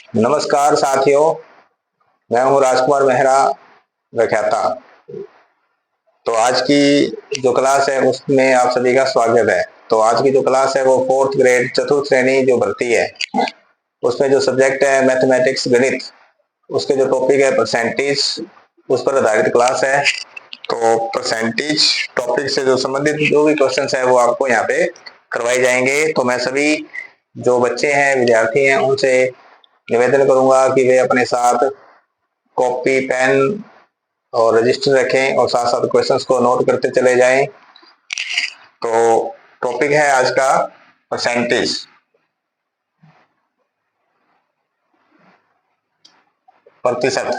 नमस्कार साथियों, मैं हूं राजकुमार मेहरा व्याख्याता। तो आज की जो क्लास है उसमें आप सभी का स्वागत है। तो आज की जो क्लास है वो फोर्थ ग्रेड चतुर्थ श्रेणी जो भर्ती है उसमें जो सब्जेक्ट है मैथमेटिक्स गणित, उसके जो टॉपिक है परसेंटेज, उस पर आधारित क्लास है। तो परसेंटेज टॉपिक से जो संबंधित जो भी क्वेश्चन है वो आपको यहाँ पे करवाए जाएंगे। तो मैं सभी जो बच्चे हैं विद्यार्थी हैं उनसे निवेदन करूंगा कि वे अपने साथ कॉपी पेन और रजिस्टर रखें और साथ साथ क्वेश्चंस को नोट करते चले जाएं। तो टॉपिक है आज का परसेंटेज। प्रतिशत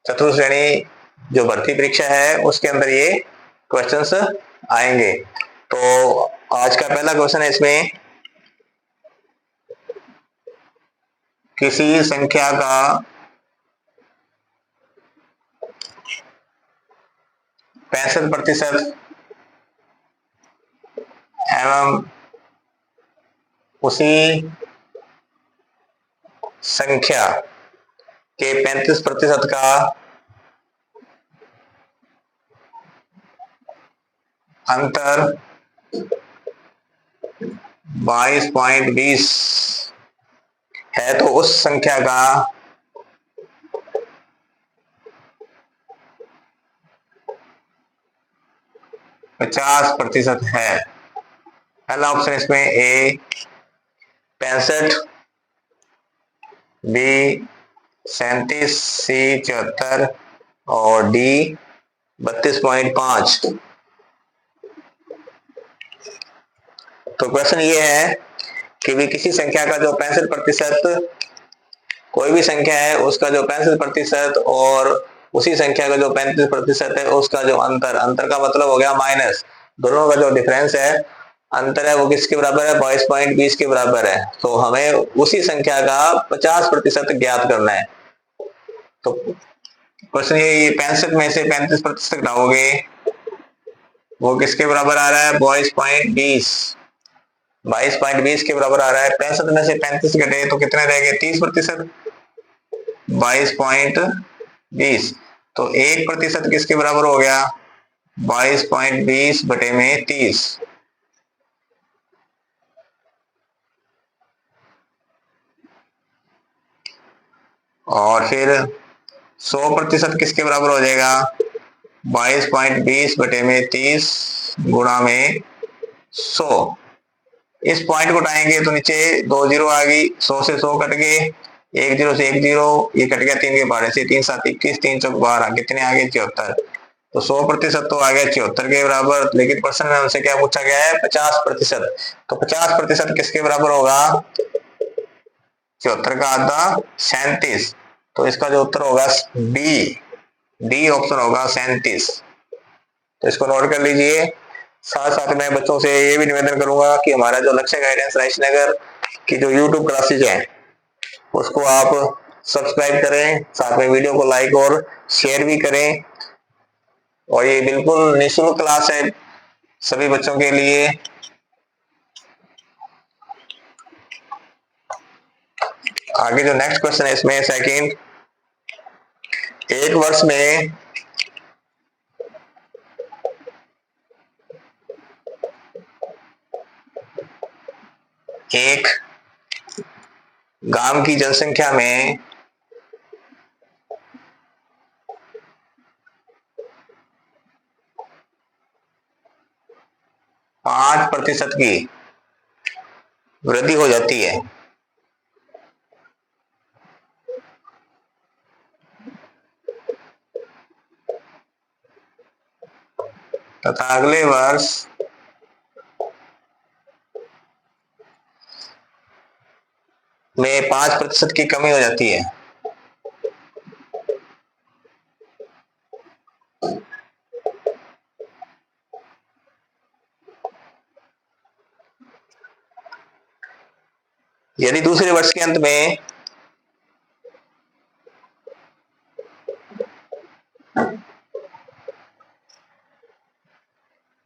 चतुर्थ श्रेणी जो भर्ती परीक्षा है उसके अंदर ये क्वेश्चंस आएंगे। तो आज का पहला क्वेश्चन है इसमें, किसी संख्या का 65% एवं उसी संख्या के 35% का अंतर 22.20 है तो उस संख्या का 50% है। पहला ऑप्शन इसमें ए 65, बी 37, सी 74 और डी 32.5। तो क्वेश्चन ये है कि भी किसी संख्या का जो 65%, कोई भी संख्या है उसका जो 65% और उसी संख्या का जो 35% है उसका जो अंतर, अंतर का मतलब हो गया माइनस, दोनों का जो डिफरेंस है अंतर है वो किसके बराबर है, 22.20 के बराबर है। तो हमें उसी संख्या का 50% ज्ञात करना है। तो क्वेश्चन ये 65 में से 35% घटाओगे वो किसके बराबर आ रहा है, 22.20। 22.20 के बराबर आ रहा है। 65 में से 35 घटे तो कितने रह गए, 30%। 22.20 तो 1% किसके बराबर हो गया, 22.20 बटे में 30। और फिर 100% किसके बराबर हो जाएगा, 22.20 बटे में 30 गुणा में 100। इस पॉइंट को उठाएंगे तो नीचे 2 जीरो आ गई, 100 से 100 कट गए, 1 जीरो से 1 जीरो, ये कट गया 3 के बारे से, 3 7 21, 3 चौक 12, कितने आ गए 74। तो 100% तो आ गया 74 के बराबर, लेकिन प्रश्न में हमसे क्या पूछा गया है, 50%। तो 50% किसके बराबर होगा, 74 का आधा 37। तो इसका जो उत्तर होगा डी, डी ऑप्शन होगा 37। तो इसको नोट कर लीजिए। साथ साथ मैं बच्चों से ये भी निवेदन करूंगा कि हमारा जो लक्ष्य गाइडेंस राइसनगर की जो यूट्यूब क्लासेज है उसको आप सब्सक्राइब करें, साथ में वीडियो को लाइक और शेयर भी करें। और ये बिल्कुल निःशुल्क क्लास है सभी बच्चों के लिए। आगे जो नेक्स्ट क्वेश्चन है इसमें सेकंड, एक वर्ष में एक गांव की जनसंख्या में 5% की वृद्धि हो जाती है तथा अगले वर्ष में 5% की कमी हो जाती है, यदि दूसरे वर्ष के अंत में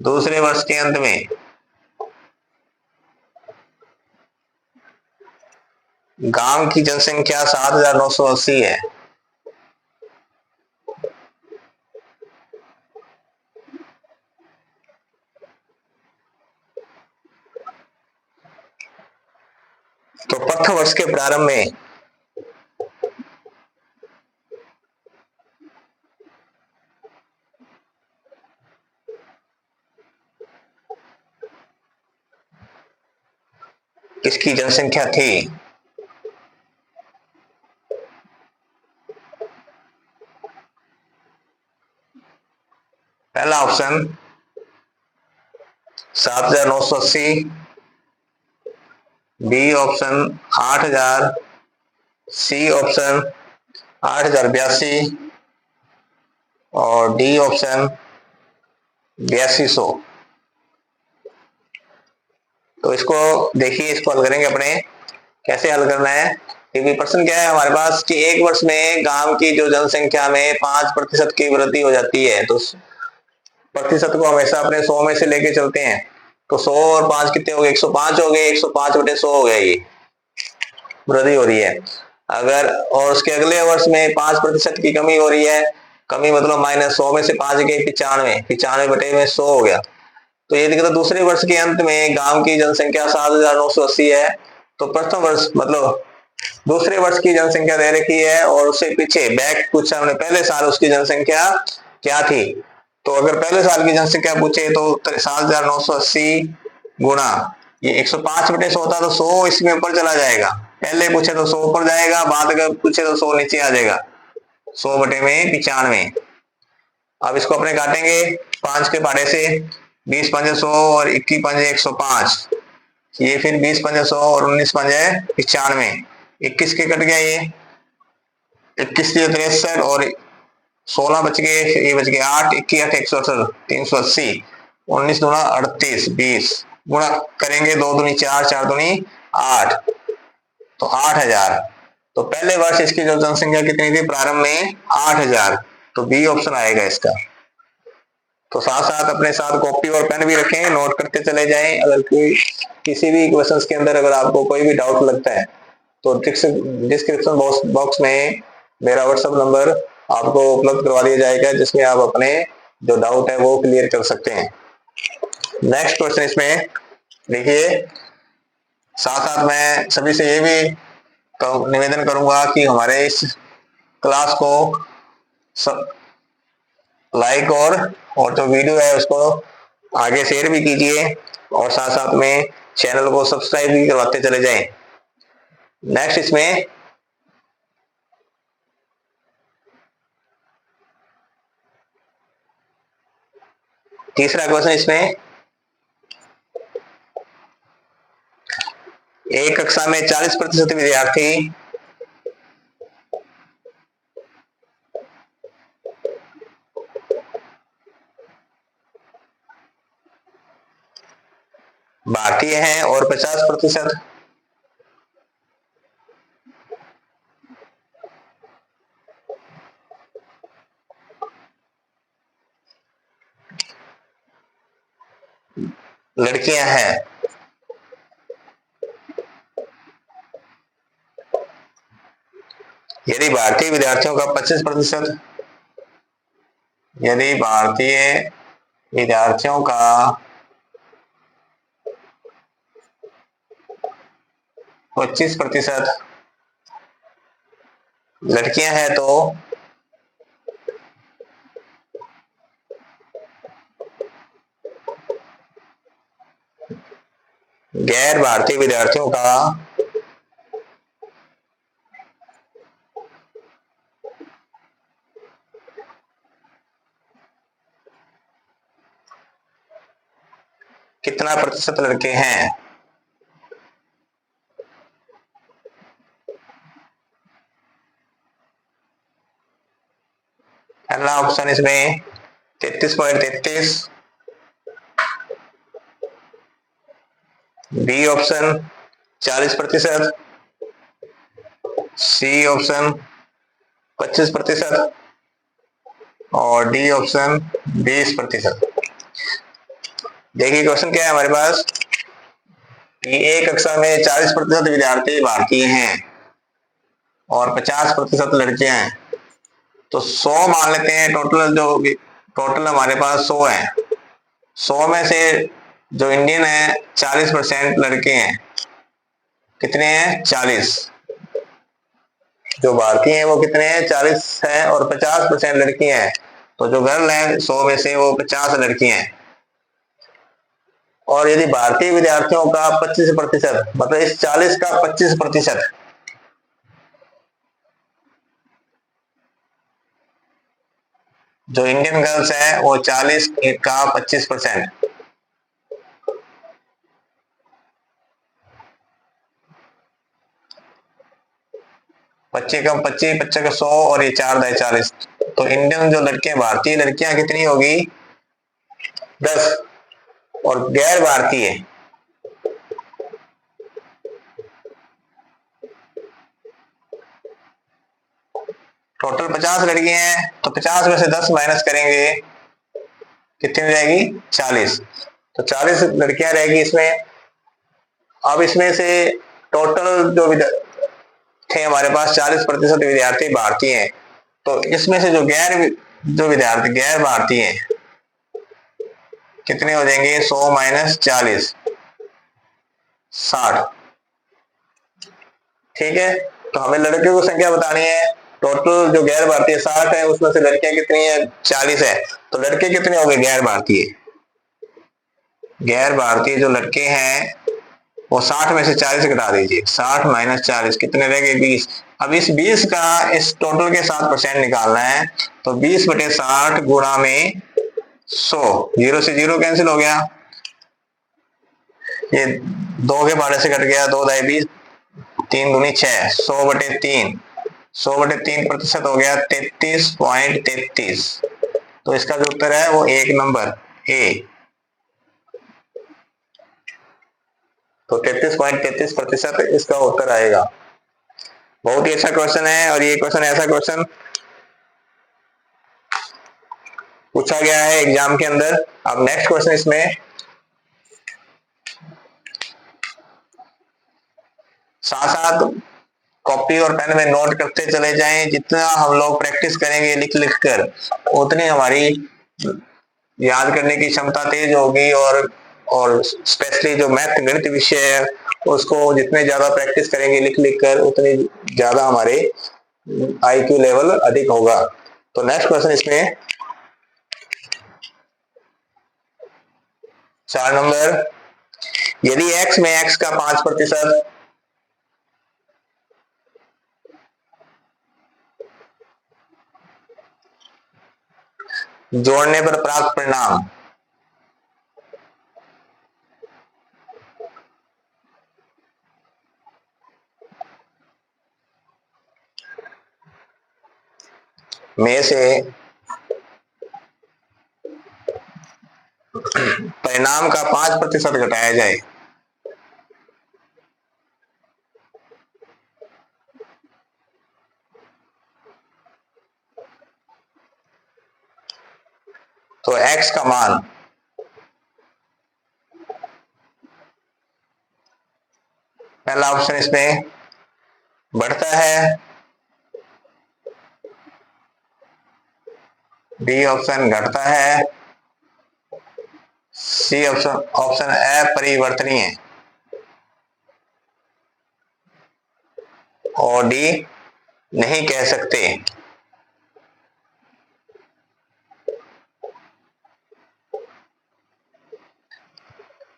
दूसरे वर्ष के अंत में गांव की जनसंख्या 7,980 है। तो प्रथम वर्ष के प्रारंभ में किसकी जनसंख्या थी? पहला option 7,980, B option 8,000, C option 8,082 और डी ऑप्शन 8200। तो इसको देखिए, इसको हल करेंगे अपने। कैसे हल करना है? क्योंकि प्रश्न क्या है हमारे पास कि एक वर्ष में गांव की जो जनसंख्या में 5% की वृद्धि हो जाती है, तो प्रतिशत को हमेशा अपने 100 में से लेके चलते हैं। तो 100 और 5 कितने हो गए? 105 हो गए। 105/100 हो गया, ये वृद्धि हो रही है। अगर और उसके अगले वर्ष में 5% की कमी हो रही है, कमी मतलब माइनस 100 में से 5 गए 95, 95/100 हो गया। तो ये देखिए, तो दूसरे वर्ष के अंत में गांव की जनसंख्या 7,980 है। तो प्रथम वर्ष मतलब दूसरे वर्ष की जनसंख्या दे रखी है और उससे पीछे बैक पूछा हमने, पहले साल उसकी जनसंख्या क्या थी। तो अगर पहले साल की जनसंख्या पूछे तो 7,980 गुणा ये 105/100 होता, तो 100 इसमें ऊपर चला जाएगा। पहले पूछे तो 100 ऊपर जाएगा, बाद में पूछे तो 100 नीचे आ जाएगा। 100/95। अब इसको अपने काटेंगे 5 के पहाड़े से। 20×5 100 और 21×5 ये फिर 20×100 और 19×95। 21 के कट गया, ये 21 के 63 और 16 बच गए, ये बच गए 8। 21 168, 380। 19 दूना 38, 20 गुणा करेंगे, 2 दूनी 4, 4 दूनी 8, तो 8,000। तो पहले वर्ष इसकी जो जनसंख्या कितनी थी प्रारंभ में? 8,000। तो बी ऑप्शन आएगा इसका। तो साथ साथ अपने साथ कॉपी और पेन भी रखें, नोट करते चले जाएं। अगर कोई किसी भी क्वेश्चंस के अंदर अगर आपको कोई भी डाउट लगता है तो डिस्क्रिप्शन बॉक्स में मेरा व्हाट्सएप नंबर आपको उपलब्ध करवा दिया जाएगा, जिसमें आप अपने जो डाउट है वो क्लियर कर सकते हैं। नेक्स्ट क्वेश्चन इसमें देखिए, साथ साथ मैं सभी से ये भी निवेदन करूंगा कि हमारे इस क्लास को लाइक और जो वीडियो है उसको आगे शेयर भी कीजिए और साथ साथ में चैनल को सब्सक्राइब भी करवाते चले जाएं। नेक्स्ट इसमें तीसरा क्वेश्चन, इसमें एक कक्षा में 40% विद्यार्थी भारतीय हैं और 50% लड़कियां हैं। यदि भारतीय विद्यार्थियों का 25%, यदि भारतीय विद्यार्थियों का 25% लड़कियां हैं, तो गैर भारतीय विद्यार्थियों का कितना प्रतिशत लड़के हैं? पहला ऑप्शन इसमें 33.33, बी ऑप्शन 40%, सी ऑप्शन 25% और डी ऑप्शन 20%। देखिए क्वेश्चन क्या है हमारे पास कि एक कक्षा में 40% विद्यार्थी भारतीय हैं और 50% लड़कियां हैं, तो 100 मान लेते हैं। टोटल हमारे पास 100 है। 100 में से जो इंडियन है 40% लड़के हैं। कितने हैं? 40। जो भारतीय हैं वो कितने हैं? 40 है और 50% लड़कियां हैं। तो जो गर्ल है 100 में से वो 50 लड़कियां हैं। और यदि भारतीय विद्यार्थियों का 25%, मतलब इस 40 का 25%, जो इंडियन गर्ल्स है वो 40 का 25%, 25 का 25, 25 का 100 और ये 4 दाई 40। तो इंडियन जो लड़के भारतीय लड़कियां कितनी होगी? 10। और गैर भारतीय टोटल 50 लड़कियां हैं, तो 50 में से 10 माइनस करेंगे, कितनी रहेगी? 40। तो 40 लड़कियां रहेगी इसमें। अब इसमें से टोटल जो थे हमारे पास 40% विद्यार्थी भारतीय हैं। तो इसमें से जो विद्यार्थी गैर भारतीय हैं कितने हो जाएंगे? 100 माइनस 40, 60। ठीक है, तो हमें लड़कियों की संख्या बतानी है। टोटल जो गैर भारतीय 60 है, उसमें से लड़कियां कितनी है? 40 है। तो लड़के कितने हो गए गैर भारतीय? गैर भारतीय जो लड़के हैं वो 60 में से 40 घटा दीजिए। 60 माइनस 40 कितने रह गए? 20। अब इस 20 का इस टोटल के साथ परसेंट निकालना है। तो 20/60 गुणा में 100, 0 से 0 कैंसिल हो गया, ये 2 के भाड़े से कट गया, 2 दाई 20, 3 दूनी 6, 100/3, 100/3% हो गया 33.33। तो इसका जो उत्तर है वो एक नंबर ए। तो 33.33% इसका उत्तर आएगा। बहुत ही अच्छा क्वेश्चन है, और ये क्वेश्चन ऐसा क्वेश्चन पूछा गया है एग्जाम के अंदर। अब नेक्स्ट क्वेश्चन इसमें, साथ साथ कॉपी और पेन में नोट करते चले जाएं। जितना हम लोग प्रैक्टिस करेंगे लिख लिख कर, उतनी हमारी याद करने की क्षमता तेज होगी। और स्पेशली जो मैथ गणित विषय है उसको जितने ज्यादा प्रैक्टिस करेंगे लिख लिख कर, उतनी ज्यादा हमारे IQ लेवल अधिक होगा। तो नेक्स्ट क्वेश्चन इसमें 4 नंबर, यदि x में x का 5% जोड़ने पर प्राप्त परिणाम में से परिणाम का 5% घटाया जाए, तो x का मान पहला ऑप्शन इसमें बढ़ता है, बी ऑप्शन घटता है, सी ऑप्शन अपरिवर्तनीय, और डी नहीं कह सकते।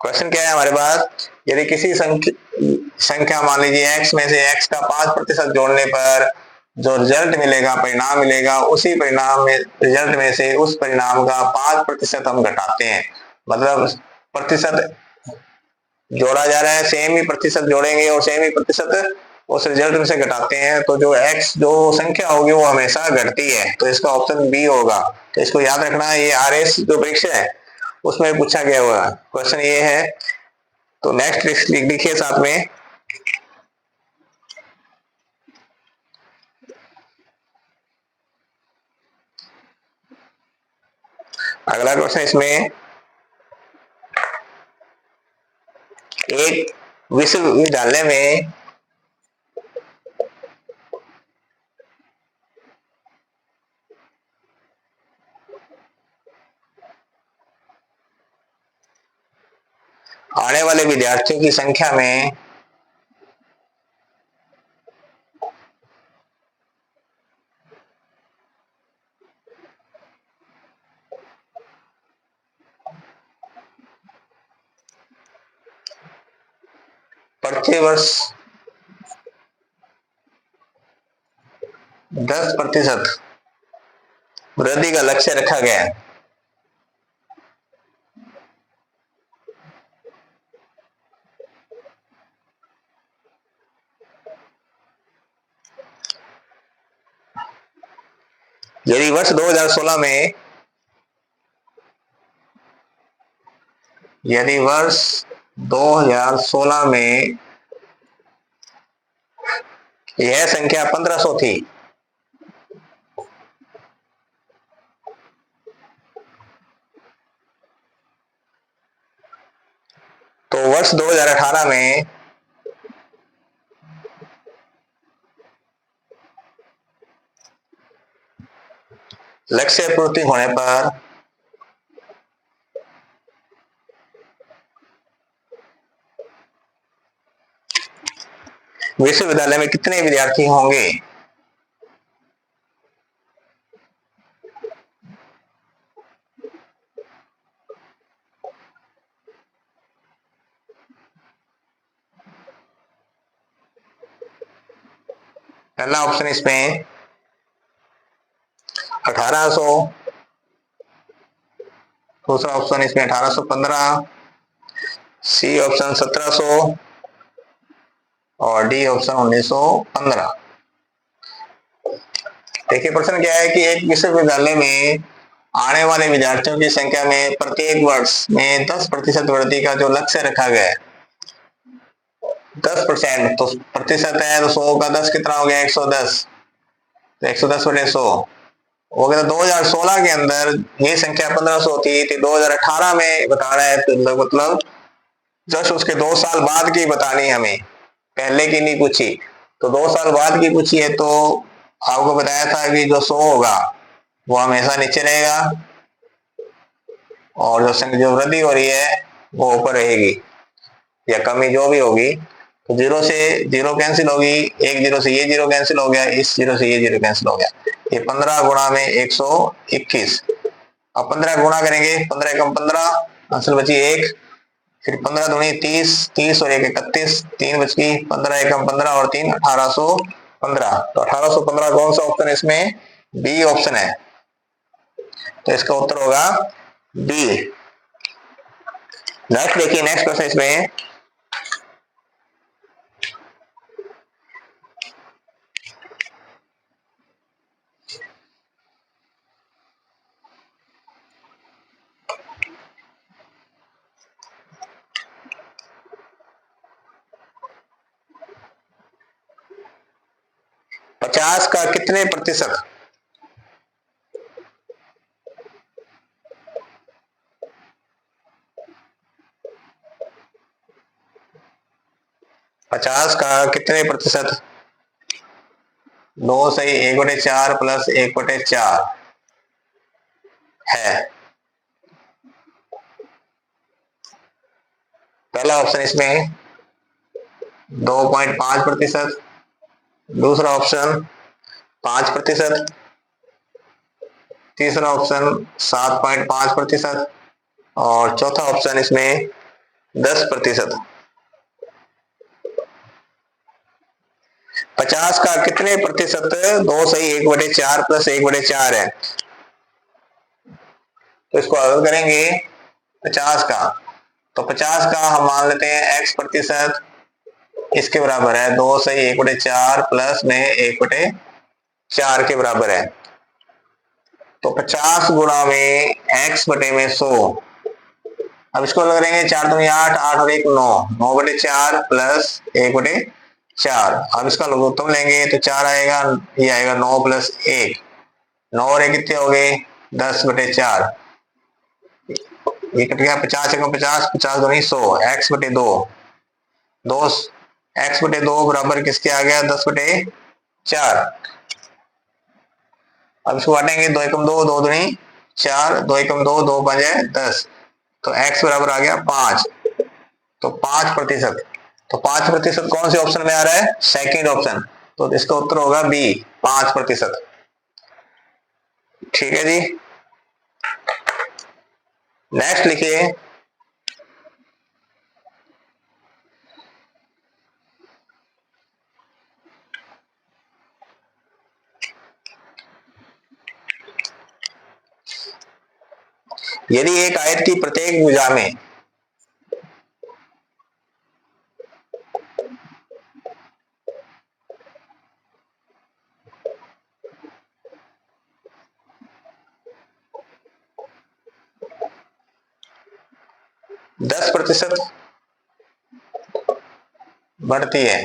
क्वेश्चन क्या है हमारे पास, यदि किसी संख्या मान लीजिए x में से x का 5% जोड़ने पर जो रिजल्ट मिलेगा, परिणाम मिलेगा, उसी परिणाम में रिजल्ट में से उस परिणाम का 5% हम घटाते हैं। मतलब प्रतिशत जोड़ा जा रहा है, सेम ही प्रतिशत जोड़ेंगे और सेम ही प्रतिशत उस रिजल्ट में से घटाते हैं। तो जो x जो संख्या होगी वो हमेशा घटती है। तो इसका ऑप्शन बी होगा। तो इसको याद रखना है, ये RS जो परीक्षा है उसमें पूछा गया हुआ क्वेश्चन ये है। तो नेक्स्ट लिखिए साथ में, अगला क्वेश्चन इसमें, एक विश्वविद्यालय में आने वाले विद्यार्थियों की संख्या में प्रति वर्ष 10% वृद्धि का लक्ष्य रखा गया है। यदि वर्ष 2016 में यदि वर्ष 2016 में यह संख्या 1500 थी, तो वर्ष 2018 में लक्ष्य पूर्ति होने पर विश्वविद्यालय में कितने विद्यार्थी होंगे? पहला ऑप्शन इसमें 1800, दूसरा ऑप्शन इसमें 1815, सी ऑप्शन 1700 और डी ऑप्शन 1915। देखिए प्रश्न क्या है कि एक विश्वविद्यालय में आने वाले विद्यार्थियों की संख्या में प्रत्येक वर्ष में 10% वृद्धि का जो लक्ष्य रखा गया है, 10%, तो प्रतिशत है तो 100 का 10 कितना हो गया? 110, तो 110/100 हो गया। 2016 के अंदर ये संख्या 1500 थी, तो 2018 में बता रहा है, तो मतलब जस्ट उसके 2 साल बाद की बतानी हमें, पहले की नहीं पूछी। तो 2 साल बाद की पूछी है, तो आपको बताया था कि जो 100 होगा वो हमेशा नीचे रहेगा और जो वृद्धि हो रही है वो ऊपर रहेगी, या कमी जो भी होगी। तो 0 से 0 कैंसिल होगी, 1 0 से ये 0 कैंसिल हो गया, इस 0 से ये 0 कैंसिल हो गया। ये 15 गुणा में 121। अब 15 गुणा करेंगे, 15 एकम 15, आंसर बची 1, फिर 15 दूनी 30, 30 और 1 31, 3 बच गई, 15 एकम 15 और 3 1815। तो 1815 कौन सा ऑप्शन है इसमें? बी ऑप्शन है, तो इसका उत्तर होगा बी। नेक्स्ट देखिए, नेक्स्ट क्वेश्चन इसमें 50 का कितने प्रतिशत? पचास का कितने प्रतिशत? 2 सही 1/4 प्लस 1/4 है। पहला ऑप्शन इसमें 2.5%, दूसरा ऑप्शन 5%, तीसरा ऑप्शन 7.5% और चौथा ऑप्शन इसमें 10%। 50 का कितने प्रतिशत? 2 सही 1/4 प्लस 1/4 है, तो इसको हल करेंगे 50 का, तो 50 का हम मान लेते हैं x प्रतिशत, इसके बराबर है 2 सही 1/4 प्लस में 1/4 के बराबर है। तो 50 गुणा में x बटे में 100। अब इसको लग करेंगे, 4 दूनी 8, 8 और 1 9, 9/4 प्लस 1/4। अब इसका लघुत्तम लेंगे तो 4 आएगा, ये आएगा 9 प्लस 1, 9 और 1 कितने हो गए? 10/4। ये कट गया, 50 एकम 50, 50 दूनी 100, x बटे 2, 2 x बटे 2 बराबर किसके आ गया? 10/4। अब इसको बांटेंगे, 2 एकम 2, 2 दूनी 4, 2 एकम 2, 2 5 10, तो x बराबर आ गया 5। तो 5%। तो 5% कौन से ऑप्शन में आ रहा है? Second option. तो इसका उत्तर होगा बी, 5%। ठीक है जी। नेक्स्ट लिखिए, यदि एक आयत की प्रत्येक भुजा में 10% बढ़ती है,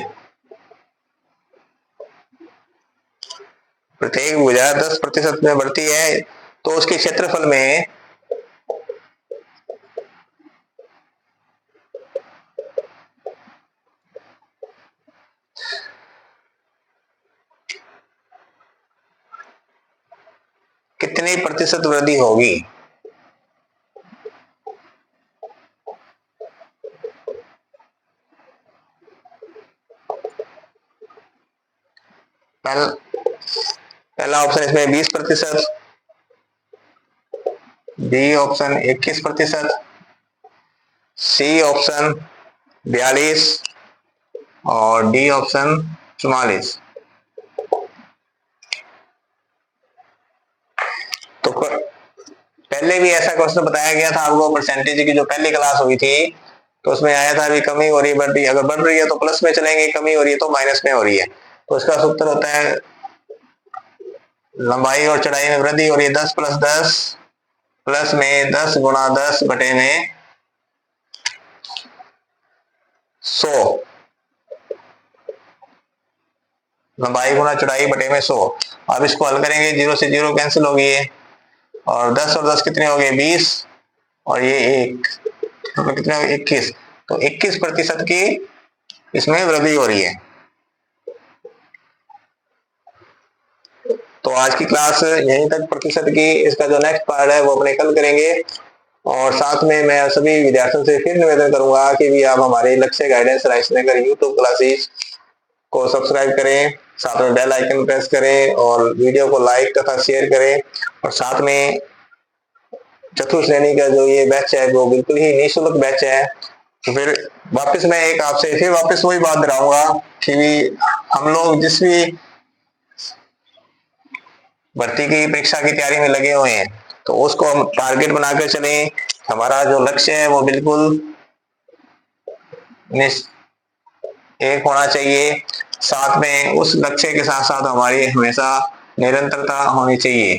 प्रत्येक भुजा 10% में बढ़ती है, तो उसके क्षेत्रफल में कितनी प्रतिशत वृद्धि होगी? पहला ऑप्शन इसमें 20%, बी ऑप्शन 21%, सी ऑप्शन 42 और डी ऑप्शन 44। तो पहले भी ऐसा क्वेश्चन बताया गया था आपको, परसेंटेज की जो पहली क्लास हुई थी, तो उसमें आया था अभी कमी हो रही है, बढ़ रही है। अगर बढ़ रही है तो प्लस में चलेंगे, कमी हो रही है तो माइनस में हो रही है। तो इसका उत्तर होता है लंबाई और चौड़ाई में वृद्धि हो रही है 10 + 10 प्लस में 10 × 10 बटे में 100, लंबाई गुना चौड़ाई बटे में 100। अब इसको हल करेंगे, 0 से 0 कैंसिल हो गई है, और 10 और 10 कितने हो गए? 20, और ये 1 तो कितने हो गए? 21। तो 21% की इसमें वृद्धि हो रही है। तो आज की क्लास यहीं तक प्रतिशत की, इसका जो नेक्स्ट पार्ट है वो अपने कल करेंगे। और साथ में मैं सभी विद्यार्थियों से फिर निवेदन करूंगा कि भी आप हमारे लक्ष्य गाइडेंस राइसमेकर यूट्यूब क्लासेस को सब्सक्राइब करें, साथ में बेल आइकन प्रेस करें और वीडियो को लाइक तथा शेयर करें। और साथ में चतुर्थ श्रेणी का जो ये बैच है वो बिल्कुल ही निःशुल्क बैच है। तो फिर वापस मैं एक आपसे फिर वापस वही बात दोहराऊंगा कि हम लोग जिस भी भर्ती की परीक्षा की तैयारी में लगे हुए हैं, तो उसको हम टारगेट बनाकर चलें। हमारा जो लक्ष्य है वो बिल्कुल एक होना चाहिए। साथ में उस लक्ष्य के साथ साथ हमारी हमेशा निरंतरता होनी चाहिए,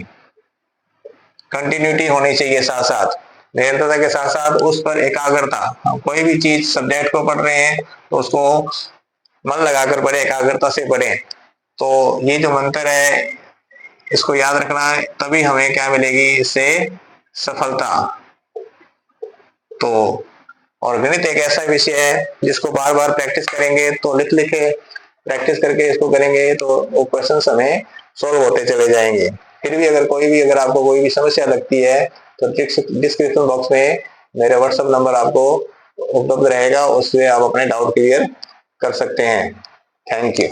कंटिन्यूटी होनी चाहिए। साथ साथ निरंतरता के साथ साथ उस पर एकाग्रता, हम कोई भी चीज सब्जेक्ट को पढ़ रहे हैं तो उसको मन लगाकर पढ़े, एकाग्रता से पढ़े। तो ये जो मंत्र है इसको याद रखना है, तभी हमें क्या मिलेगी? इससे सफलता। तो और गणित एक ऐसा विषय है जिसको बार बार प्रैक्टिस करेंगे, तो लिख लिखे प्रैक्टिस करके इसको करेंगे तो वो क्वेश्चन हमें सॉल्व होते चले जाएंगे। फिर भी अगर आपको कोई भी समस्या लगती है तो डिस्क्रिप्शन बॉक्स में मेरे व्हाट्सएप नंबर आपको उपलब्ध रहेगा, उससे आप अपने डाउट क्लियर कर सकते हैं। Thank you.